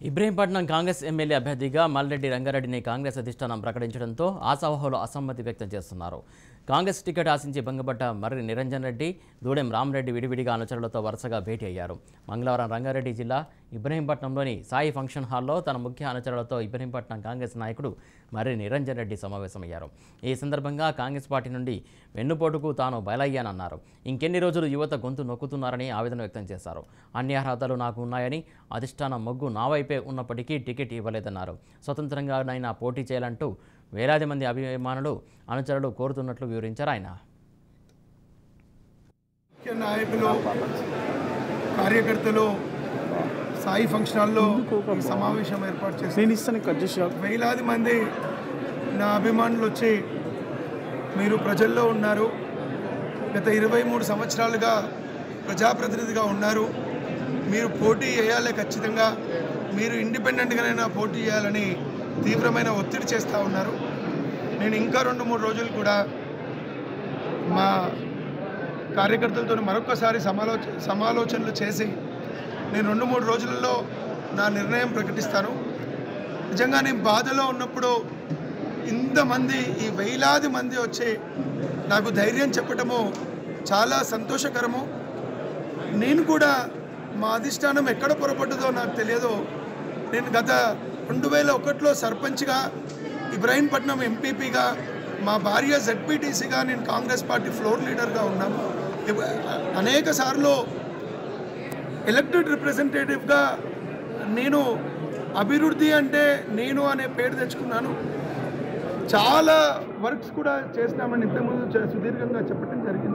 Ibrahimpatnam Congress MLA అభ్యర్థిగా మల్రెడ్డి రంగారెడ్డిని కాంగ్రెస్ అధిష్టానం ప్రకటించడంతో ఆశావహులు అసమ్మతి వ్యక్తం చేస్తున్నారు. కాంగ్రెస్ టికెట్ ఆశించి భంగపడ్డ మర్రి నిరంజన్ రెడ్డి, దూడెం రామరెడ్డి విడివిడిగా అనుచరులతో వరుసగా భేటీ అయ్యారు. మంగళవారం రంగారెడ్డి జిల్లా ఇబ్రహీంపట్నంలోని సాయి ఫంక్షన్ హాల్లో తన ముఖ్య అనుచరులతో ఇబ్రహీంపట్నం కాంగ్రెస్ నాయకుడు మర్రి నిరంజన్ రెడ్డి సమావేశమయ్యారు. ఈ సందర్భంగా కాంగ్రెస్ పార్టీ నుండి వెన్నుపోటుకు తాను బయలయ్యానన్నారు. ఇంకెన్ని రోజులు యువత గొంతు నొక్కుతున్నారని ఆవేదన వ్యక్తం చేశారు. అన్ని అర్హతలు నాకు ఉన్నాయని, అధిష్టానం మొగ్గు నా వైపే ఉన్నప్పటికీ టికెట్ ఇవ్వలేదన్నారు. స్వతంత్రంగానైనా పోటీ చేయాలంటూ వేలాది మంది అభిమానులు, అనుచరులు కోరుతున్నట్లు వివరించారు ఆయన. ముఖ్య నాయకులు, కార్యకర్తలు సాయి ఫంక్షన్ హాల్లో సమావేశం ఏర్పాటు చేసి వేలాది మంది నా అభిమానులు వచ్చి మీరు ప్రజల్లో ఉన్నారు, గత 23 సంవత్సరాలుగా ప్రజాప్రతినిధిగా ఉన్నారు, మీరు పోటీ చేయాలి, ఖచ్చితంగా మీరు ఇండిపెండెంట్గానైనా పోటీ చేయాలని తీవ్రమైన ఒత్తిడి చేస్తూ ఉన్నారు. నేను ఇంకా 2-3 రోజులు కూడా మా కార్యకర్తలతో మరొకసారి సమాలోచనలు చేసి నేను 2-3 రోజులలో నా నిర్ణయం ప్రకటిస్తాను. నిజంగా నేను బాధలో ఉన్నప్పుడు ఇంతమంది, ఈ వేలాది మంది వచ్చి నాకు ధైర్యం చెప్పటము చాలా సంతోషకరము. నేను కూడా మా అధిష్టానం ఎక్కడ పొరపడ్డదో నాకు తెలియదు. నేను గత 2001లో సర్పంచ్గా, ఇబ్రహీంపట్నం ఎంపీపీగా, మా భార్య జెడ్పీటీసీగా నేను కాంగ్రెస్ పార్టీ ఫ్లోర్ లీడర్గా ఉన్నాను. అనేక సార్లు ఎలక్టెడ్ రిప్రజెంటేటివ్గా నేను అభివృద్ధి అంటే నేను అనే పేరు తెచ్చుకున్నాను. చాలా వర్క్స్ కూడా చేసినామని ఇంతకుముందు సుదీర్ఘంగా చెప్పడం జరిగింది.